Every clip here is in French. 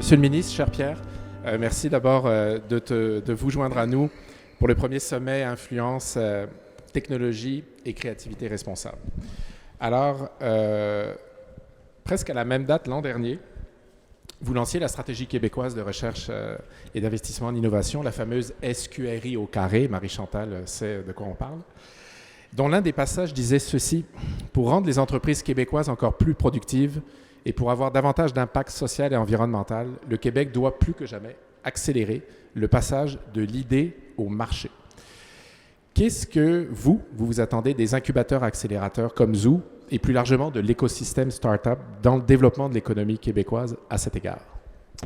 Monsieur le ministre, cher Pierre, merci d'abord de vous joindre à nous pour le premier sommet Influence, technologie et créativité responsable. Alors, presque à la même date l'an dernier, vous lanciez la stratégie québécoise de recherche et d'investissement en innovation, la fameuse SQRI au carré, Marie-Chantal sait de quoi on parle, dont l'un des passages disait ceci: pour rendre les entreprises québécoises encore plus productives et pour avoir davantage d'impact social et environnemental, le Québec doit plus que jamais accélérer le passage de l'idée au marché. Qu'est-ce que vous attendez des incubateurs accélérateurs comme Zoo et plus largement de l'écosystème start-up dans le développement de l'économie québécoise à cet égard?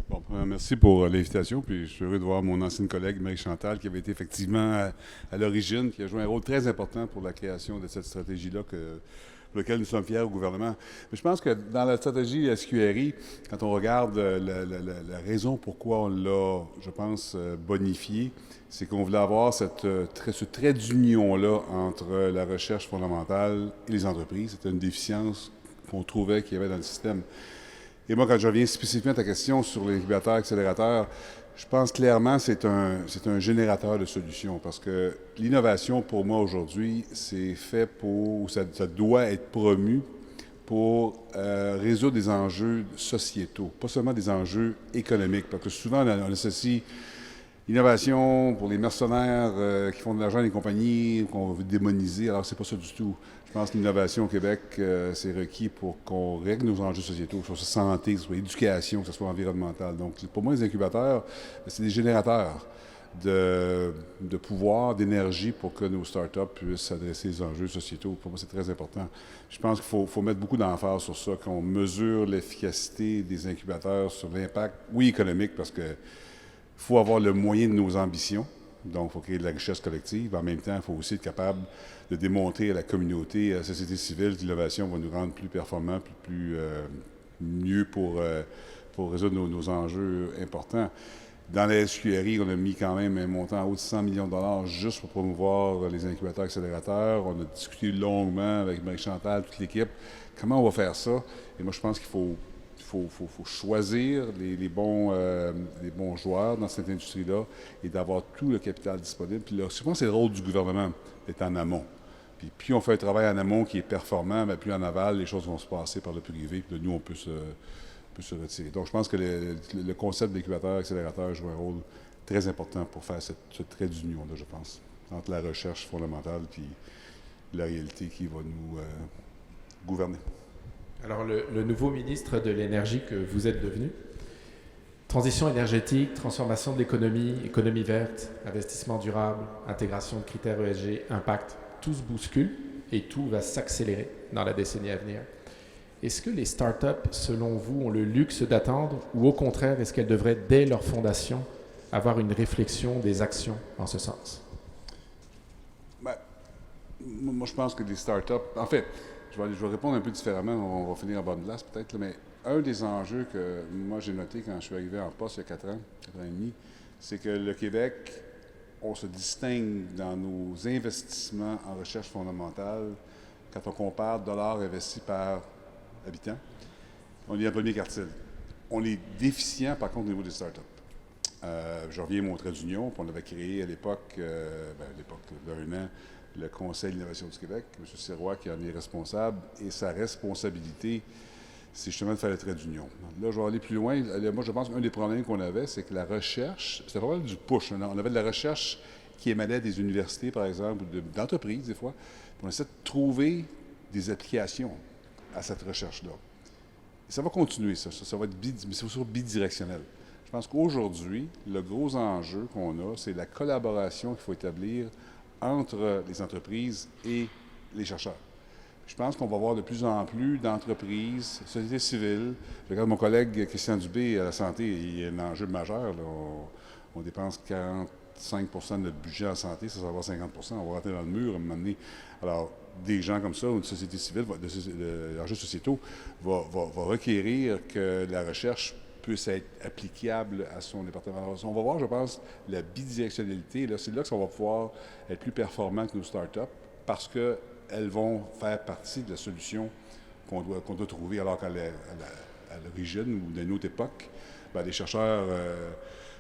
Bon, merci pour l'invitation. Puis je suis heureux de voir mon ancienne collègue Marie-Chantal, qui avait été effectivement à l'origine, qui a joué un rôle très important pour la création de cette stratégie-là pour laquelle nous sommes fiers au gouvernement. Mais je pense que dans la stratégie SQRI, quand on regarde la raison pourquoi on l'a, je pense, bonifié, c'est qu'on voulait avoir ce trait d'union-là entre la recherche fondamentale et les entreprises. C'était une déficience qu'on trouvait qu'il y avait dans le système. Et moi, quand je reviens spécifiquement à ta question sur l'incubateur accélérateur, je pense clairement que c'est un générateur de solutions parce que l'innovation, pour moi, aujourd'hui, c'est fait pour, ça doit être promu pour résoudre des enjeux sociétaux, pas seulement des enjeux économiques. Parce que souvent, on associe innovation pour les mercenaires qui font de l'argent dans les compagnies, qu'on veut démoniser. Alors, c'est pas ça du tout. Je pense que l'innovation au Québec, c'est requis pour qu'on règle nos enjeux sociétaux, que ce soit santé, que ce soit éducation, que ce soit environnemental. Donc, pour moi, les incubateurs, c'est des générateurs de pouvoir, d'énergie pour que nos startups puissent s'adresser aux enjeux sociétaux. Pour moi, c'est très important. Je pense qu'il faut mettre beaucoup d'emphase sur ça, qu'on mesure l'efficacité des incubateurs sur l'impact, oui, économique, parce que il faut avoir le moyen de nos ambitions. Donc, il faut créer de la richesse collective. En même temps, il faut aussi être capable de démontrer à la communauté, à la société civile, que l'innovation va nous rendre plus performants, mieux pour résoudre nos enjeux importants. Dans la SQRI, on a mis quand même un montant en haut de 100 millions de dollars juste pour promouvoir les incubateurs accélérateurs. On a discuté longuement avec Marie-Chantal, toute l'équipe, comment on va faire ça. Et moi, je pense qu'il faut choisir les bons joueurs dans cette industrie-là et d'avoir tout le capital disponible. Puis là, je pense que c'est le rôle du gouvernement d'être en amont. Puis plus on fait un travail en amont qui est performant, bien, plus en aval, les choses vont se passer par le privé. Puis là, nous, on peut se retirer. Donc, je pense que le concept d'incubateur accélérateur joue un rôle très important pour faire ce trait d'union-là, je pense, entre la recherche fondamentale et la réalité qui va nous gouverner. Alors, le nouveau ministre de l'Énergie que vous êtes devenu, transition énergétique, transformation de l'économie, économie verte, investissement durable, intégration de critères ESG, impact, tout se bouscule et tout va s'accélérer dans la décennie à venir. Est-ce que les startups, selon vous, ont le luxe d'attendre ou au contraire, est-ce qu'elles devraient, dès leur fondation, avoir une réflexion, des actions en ce sens? Ben, moi, je pense que les startups... En fait, je vais répondre un peu différemment, on va finir en bonne place peut-être, mais un des enjeux que moi j'ai noté quand je suis arrivé en poste il y a 4 ans et demi, c'est que le Québec, on se distingue dans nos investissements en recherche fondamentale quand on compare dollars investis par habitant. On est en premier quartile. On est déficient par contre au niveau des startups. Je reviens à mon trait d'union, puis on avait créé à l'époque, d'un an, le Conseil de l'innovation du Québec, M. Sirois qui en est responsable, et sa responsabilité, c'est justement de faire le trait d'union. Là, je vais aller plus loin. Moi, je pense qu'un des problèmes qu'on avait, c'est que la recherche, c'était vraiment du push. On avait de la recherche qui émanait des universités, par exemple, ou d'entreprises, des fois. Puis on essaie de trouver des applications à cette recherche-là. Et ça va continuer, ça va être mais c'est surtout bidirectionnel. Je pense qu'aujourd'hui, le gros enjeu qu'on a, c'est la collaboration qu'il faut établir entre les entreprises et les chercheurs. Je pense qu'on va voir de plus en plus d'entreprises, sociétés civiles. Je regarde mon collègue Christian Dubé à la santé, il y a un enjeu majeur. Là. On dépense 45 de notre budget en santé, ça va avoir 50 on va rentrer dans le mur à un moment donné. Alors, des gens comme ça, ou une société civile, l'enjeu sociétaux, va requérir que la recherche puisse être applicable à son département. Alors, on va voir, je pense, la bidirectionnalité. Là, c'est là qu'on va pouvoir être plus performant que nos startups parce qu'elles vont faire partie de la solution qu'on doit trouver alors qu'à à l'origine ou d'une autre époque, les chercheurs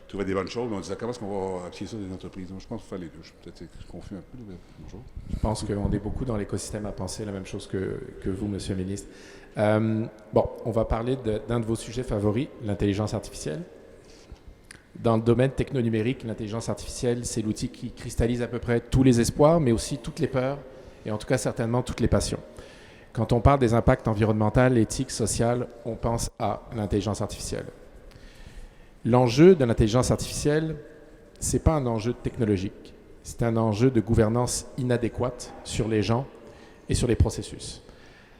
trouvaient des bonnes choses, mais on disait comment est-ce qu'on va appliquer ça dans les entreprises. Donc, je pense qu'il faut faire les deux. Je suis peut-être confus un peu. Mais bonjour. Je pense qu'on est beaucoup dans l'écosystème à penser la même chose que vous, Monsieur le ministre. On va parler d'un de vos sujets favoris, l'intelligence artificielle. Dans le domaine techno-numérique, l'intelligence artificielle, c'est l'outil qui cristallise à peu près tous les espoirs, mais aussi toutes les peurs, et en tout cas certainement toutes les passions. Quand on parle des impacts environnementaux, éthiques, sociaux, on pense à l'intelligence artificielle. L'enjeu de l'intelligence artificielle, ce n'est pas un enjeu technologique, c'est un enjeu de gouvernance inadéquate sur les gens et sur les processus.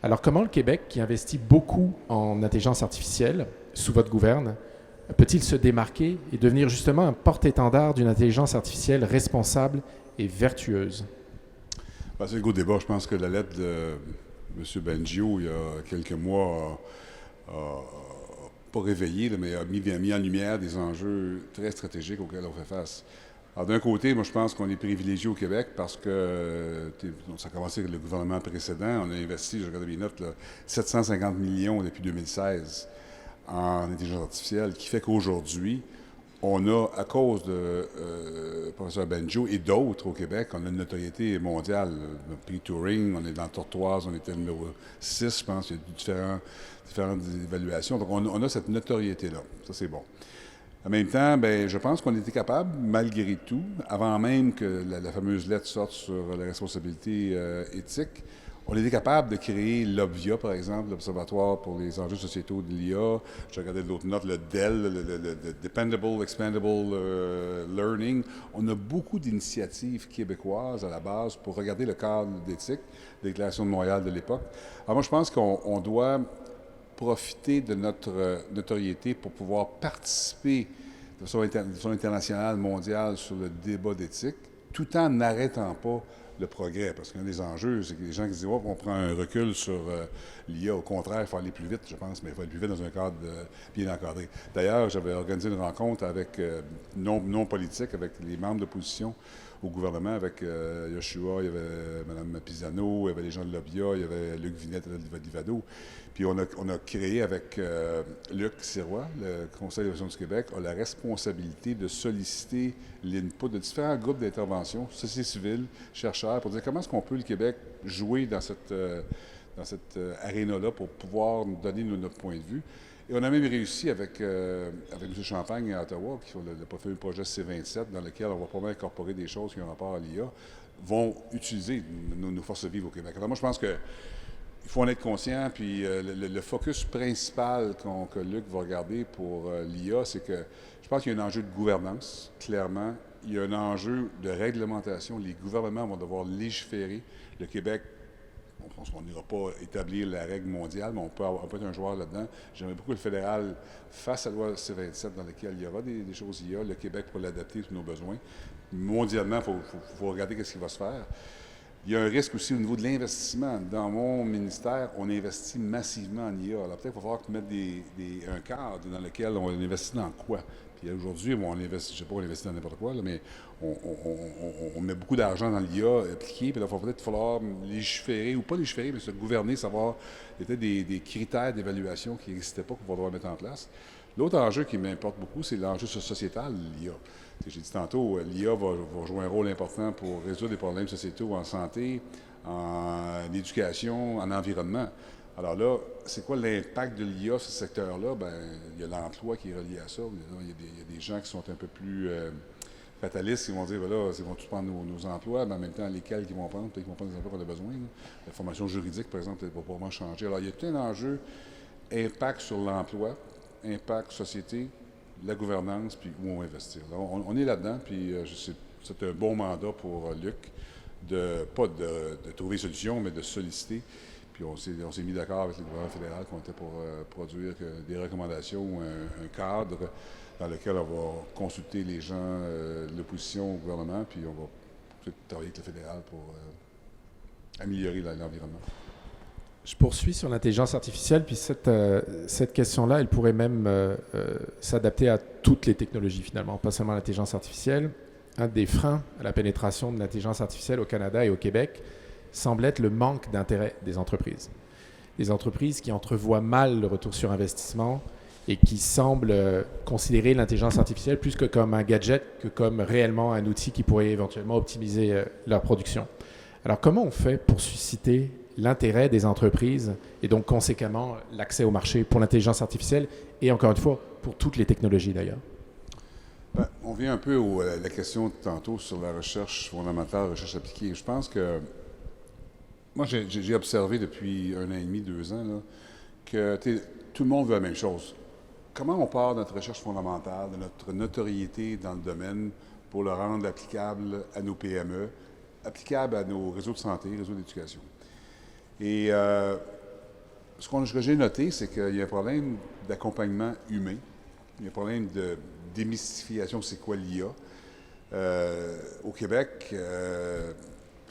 Alors comment le Québec, qui investit beaucoup en intelligence artificielle sous votre gouverne, peut-il se démarquer et devenir justement un porte-étendard d'une intelligence artificielle responsable et vertueuse? C'est le gros débat. Je pense que la lettre de M. Bengio, il y a quelques mois, pas réveillé, mais a mis en lumière des enjeux très stratégiques auxquels on fait face. Alors, d'un côté, moi, je pense qu'on est privilégié au Québec parce que ça a commencé avec le gouvernement précédent. On a investi, je regarde mes notes, 750 millions depuis 2016 en intelligence artificielle, qui fait qu'aujourd'hui, on a, à cause de professeur Bengio et d'autres au Québec, on a une notoriété mondiale. Le prix Turing, on est dans le Tortoise, on était numéro 6, je pense. Il y a différentes évaluations. Donc, on a cette notoriété-là. Ça, c'est bon. En même temps, je pense qu'on était capable, malgré tout, avant même que la fameuse lettre sorte sur la responsabilité éthique, on était capable de créer l'OBVIA, par exemple, l'Observatoire pour les enjeux sociétaux de l'IA. Je regardais d'autres notes, le DEL, le Dependable, Expandable Learning. On a beaucoup d'initiatives québécoises à la base pour regarder le cadre d'éthique, de la Déclaration de Montréal de l'époque. Alors moi, je pense qu'on doit profiter de notre notoriété pour pouvoir participer de façon internationale, mondiale, sur le débat d'éthique, tout en n'arrêtant pas le progrès. Parce qu'un des enjeux, c'est que les gens qui disent oh, on prend un recul sur l'IA. Au contraire, il faut aller plus vite, je pense, mais il faut aller plus vite dans un cadre bien encadré. D'ailleurs, j'avais organisé une rencontre avec non politique, avec les membres d'opposition au gouvernement, avec Yoshua, il y avait Mme Pisano, il y avait les gens de l'OBIA, il y avait Luc Vinette de Livado. Puis on a créé avec Luc Sirois, le Conseil d'évaluation du Québec, a la responsabilité de solliciter l'input de différents groupes d'intervention, société civile, chercheurs, pour dire comment est-ce qu'on peut, le Québec, jouer dans cette aréna-là pour pouvoir nous donner notre point de vue. Et on a même réussi avec M. Champagne à Ottawa, qui ont le fameux projet C27, dans lequel on va probablement incorporer des choses qui ont rapport à l'IA, vont utiliser nos forces vives au Québec. Alors moi, je pense que il faut en être conscient, puis le focus principal que Luc va regarder pour l'IA, c'est que je pense qu'il y a un enjeu de gouvernance, clairement. Il y a un enjeu de réglementation. Les gouvernements vont devoir légiférer. Le Québec, on pense qu'on n'ira pas établir la règle mondiale, mais on peut être un joueur là-dedans. J'aimerais beaucoup que le fédéral fasse la loi C27 dans laquelle il y aura des choses IA, le Québec pour l'adapter à nos besoins. Mondialement, il faut regarder ce qui va se faire. Il y a un risque aussi au niveau de l'investissement. Dans mon ministère, on investit massivement en IA. Alors peut-être qu'il va falloir mettre un cadre dans lequel on investit dans quoi. Puis aujourd'hui, on investit, je ne sais pas, on investit dans n'importe quoi, là, mais on met beaucoup d'argent dans l'IA appliqué. Puis là, il va peut-être falloir légiférer, ou pas légiférer, mais se gouverner, savoir, il y a peut-être des critères d'évaluation qui n'existaient pas qu'on va devoir mettre en place. L'autre enjeu qui m'importe beaucoup, c'est l'enjeu sociétal de l'IA. J'ai dit tantôt, l'IA va jouer un rôle important pour résoudre des problèmes sociétaux en santé, en éducation, en environnement. Alors là, c'est quoi l'impact de l'IA sur ce secteur-là? Il y a l'emploi qui est relié à ça. Il y a des gens qui sont un peu plus fatalistes, qui vont dire, ils vont tous prendre nos emplois, mais en même temps, lesquels qu'ils vont prendre, peut-être qu'ils vont prendre des emplois qu'on a besoin. Là. La formation juridique, par exemple, va probablement changer. Alors, il y a tout un enjeu, impact sur l'emploi, impact société, la gouvernance, puis où on investir. Alors, on est là-dedans, puis c'est un bon mandat pour Luc, pas de trouver des solutions, mais de solliciter. Puis on s'est mis d'accord avec le gouvernement fédéral qu'on était pour produire des recommandations, un cadre dans lequel on va consulter les gens de l'opposition au gouvernement, puis on va travailler avec le fédéral pour améliorer l'environnement. Je poursuis sur l'intelligence artificielle, puis cette question-là, elle pourrait même s'adapter à toutes les technologies finalement, pas seulement l'intelligence artificielle. Un des freins à la pénétration de l'intelligence artificielle au Canada et au Québec semble être le manque d'intérêt des entreprises. des entreprises qui entrevoient mal le retour sur investissement et qui semblent considérer l'intelligence artificielle plus que comme un gadget que comme réellement un outil qui pourrait éventuellement optimiser leur production. Alors, comment on fait pour susciter l'intérêt des entreprises et donc conséquemment l'accès au marché pour l'intelligence artificielle et encore une fois pour toutes les technologies d'ailleurs? Ben, on vient un peu à la question de tantôt sur la recherche fondamentale, la recherche appliquée. Je pense que moi, j'ai observé depuis 1 an et demi, 2 ans, là, que tout le monde veut la même chose. Comment on part de notre recherche fondamentale, de notre notoriété dans le domaine pour le rendre applicable à nos PME, applicable à nos réseaux de santé, réseaux d'éducation? Et ce que j'ai noté, c'est qu'il y a un problème d'accompagnement humain. Il y a un problème de démystification, c'est quoi l'IA. Au Québec,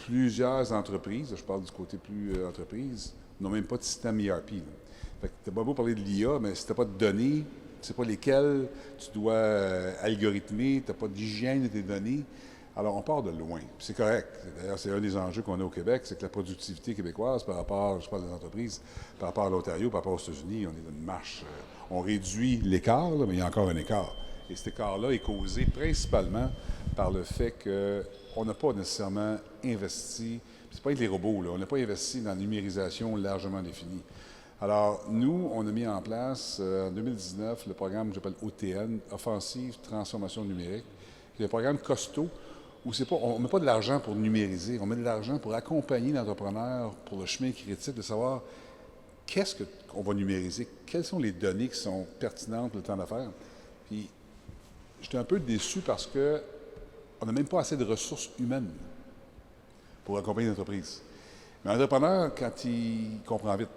plusieurs entreprises, je parle du côté plus entreprise, n'ont même pas de système ERP. Là. Fait que t'as pas beau parler de l'IA, mais si t'as pas de données, tu sais pas lesquelles tu dois algorithmer, t'as pas d'hygiène de tes données, alors on part de loin. Puis c'est correct. D'ailleurs, c'est un des enjeux qu'on a au Québec, c'est que la productivité québécoise par rapport, je parle des entreprises, par rapport à l'Ontario, par rapport aux États-Unis, on est dans une marche. On réduit l'écart, là, mais il y a encore un écart. Et cet écart-là est causé principalement par le fait qu'on n'a pas nécessairement investi, c'est pas avec les robots, là, on n'a pas investi dans la numérisation largement définie. Alors, nous, on a mis en place en 2019 le programme que j'appelle OTN, Offensive Transformation Numérique, qui est un programme costaud où on ne met pas de l'argent pour numériser, on met de l'argent pour accompagner l'entrepreneur pour le chemin critique de savoir qu'est-ce qu'on va numériser, quelles sont les données qui sont pertinentes pour le temps d'affaires. Puis, j'étais un peu déçu parce qu'on n'a même pas assez de ressources humaines pour accompagner l'entreprise. Mais l'entrepreneur, quand il comprend vite,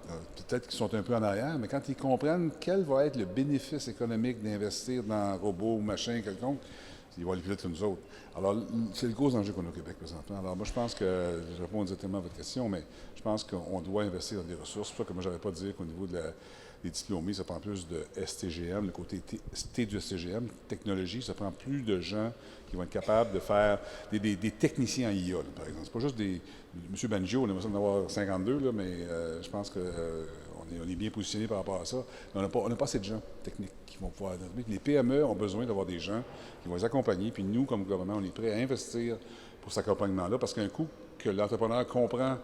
peut-être qu'ils sont un peu en arrière, mais quand ils comprennent quel va être le bénéfice économique d'investir dans un robot ou machin quelconque, ils vont aller plus vite que nous autres. Alors, c'est le gros enjeu qu'on a au Québec présentement. Alors, moi, je pense que, je réponds exactement à votre question, mais je pense qu'on doit investir dans des ressources. C'est pour ça que moi, je n'arrête pas de dire qu'au niveau des diplômés, ça prend plus de STGM, le côté T du STGM, technologie, ça prend plus de gens qui vont être capables de faire des techniciens en IA, là, par exemple. C'est pas juste des... M. Banjo, on a besoin d'en avoir 52, là, mais je pense qu'on est bien positionné par rapport à ça. Mais on n'a pas assez de gens techniques qui vont pouvoir... Les PME ont besoin d'avoir des gens qui vont les accompagner, puis nous, comme gouvernement, on est prêt à investir pour cet accompagnement-là, parce qu'un coup que l'entrepreneur comprend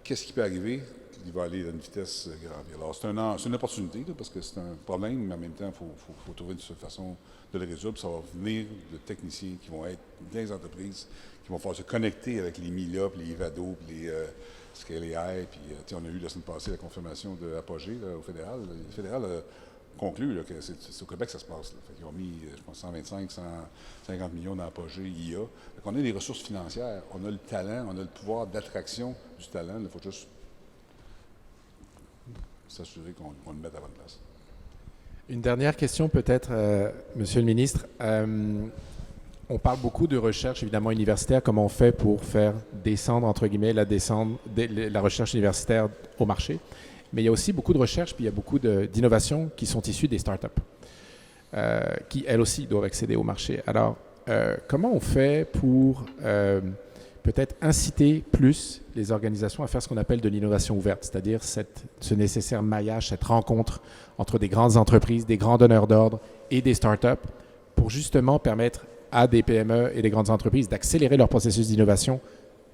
qu'est-ce qui peut arriver, il va aller à une vitesse grave. Alors, c'est une opportunité, là, parce que c'est un problème, mais en même temps, il faut trouver une façon de le résoudre. Ça va venir de techniciens qui vont être dans les entreprises, qui vont pouvoir se connecter avec les MILA, puis les Ivado, puis les Scale AI. Puis, on a eu la semaine passée la confirmation de Apogée là, au fédéral. Le fédéral a conclu là, que c'est au Québec que ça se passe. Là. Ils ont mis, je pense, 125, 150 millions dans Apogée IA. On a des ressources financières, on a le talent, on a le pouvoir d'attraction du talent. Il faut juste s'assurer qu'on le mette à la bonne place. Une dernière question peut-être, Monsieur le ministre. On parle beaucoup de recherche évidemment universitaire, comment on fait pour faire descendre, entre guillemets, la recherche universitaire au marché. Mais il y a aussi beaucoup de recherche, puis il y a beaucoup d'innovations qui sont issues des startups, qui elles aussi doivent accéder au marché. Alors, comment on fait pour peut-être inciter plus les organisations à faire ce qu'on appelle de l'innovation ouverte, c'est-à-dire ce nécessaire maillage, cette rencontre entre des grandes entreprises, des grands donneurs d'ordre et des startups pour justement permettre à des PME et des grandes entreprises d'accélérer leur processus d'innovation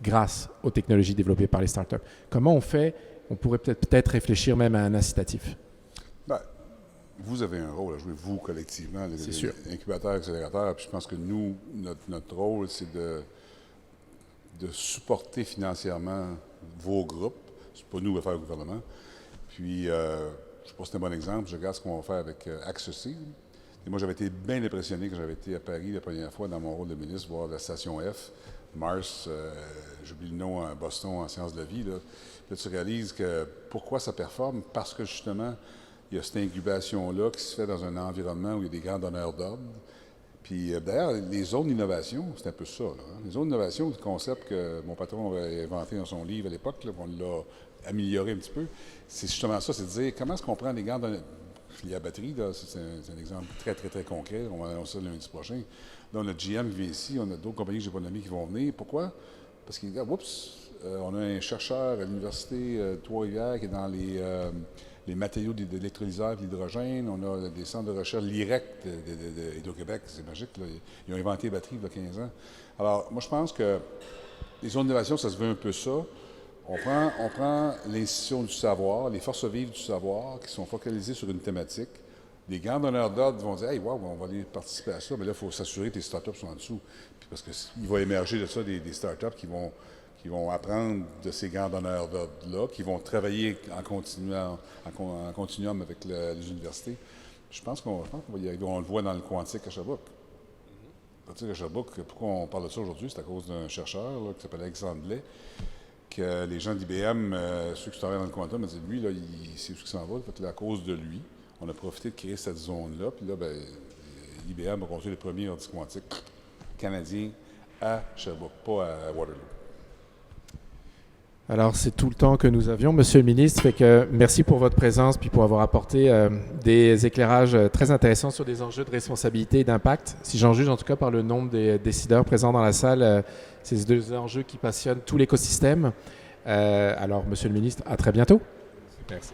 grâce aux technologies développées par les startups. Comment on fait? On pourrait peut-être réfléchir même à un incitatif. Ben, vous avez un rôle à jouer, vous, collectivement, les incubateurs, accélérateurs. Puis je pense que nous, notre rôle, c'est de supporter financièrement vos groupes. C'est pas nous qui va faire le gouvernement. Puis, je sais pas si c'est un bon exemple. Je regarde ce qu'on va faire avec Accessi. Et moi, j'avais été bien impressionné quand j'avais été à Paris la première fois dans mon rôle de ministre, voir la station F, Mars, j'oublie le nom à Boston en sciences de la vie. Là, tu réalises que pourquoi ça performe? Parce que justement, il y a cette incubation-là qui se fait dans un environnement où il y a des grands donneurs d'ordre. Puis d'ailleurs, les zones d'innovation, c'est un peu ça. Là, hein? Les zones d'innovation, le concept que mon patron avait inventé dans son livre à l'époque, là, on l'a amélioré un petit peu, c'est justement ça, c'est de dire comment est-ce qu'on prend des grands donneurs. La batterie, là, c'est un exemple très, très, très concret. On va annoncer ça lundi prochain. Là, on a GM qui vient ici, on a d'autres compagnies que je n'ai pas nommées qui vont venir. Pourquoi? Parce qu'ils disent, oups, On a un chercheur à l'Université de Trois-Rivières qui est dans les matériaux d'électrolyseurs et l'hydrogène. On a des centres de recherche, l'IREC d'Hydro-Québec, c'est magique. Là. Ils ont inventé les batteries il y a 15 ans. Alors, moi, je pense que les zones d'innovation, ça se veut un peu ça. On prend l'institution du savoir, les forces vives du savoir qui sont focalisées sur une thématique. Les grands donneurs d'ordre vont dire « Hey, wow, on va aller participer à ça. » Mais là, il faut s'assurer que les startups sont en dessous. Puis parce qu'il va émerger de ça des startups qui vont apprendre de ces grands donneurs d'ordre-là, qui vont travailler en continuum avec les universités. Je pense qu'on va y arriver. On le voit dans le quantique à Sherbrooke. Le quantique à Sherbrooke, pourquoi on parle de ça aujourd'hui? C'est à cause d'un chercheur là, qui s'appelle Alexandre Blais, que les gens d'IBM, ceux qui travaillent dans le quantum, me disent lui, là, il sait où il s'en va. Fait que, à cause de lui, on a profité de créer cette zone-là. Puis là, ben, IBM a construit le premier ordi quantique canadien à Sherbrooke, pas à Waterloo. Alors, c'est tout le temps que nous avions, Monsieur le ministre. Fait que merci pour votre présence puis pour avoir apporté des éclairages très intéressants sur des enjeux de responsabilité et d'impact. Si j'en juge en tout cas par le nombre des décideurs présents dans la salle, c'est deux enjeux qui passionnent tout l'écosystème. Alors, Monsieur le ministre, à très bientôt. Merci.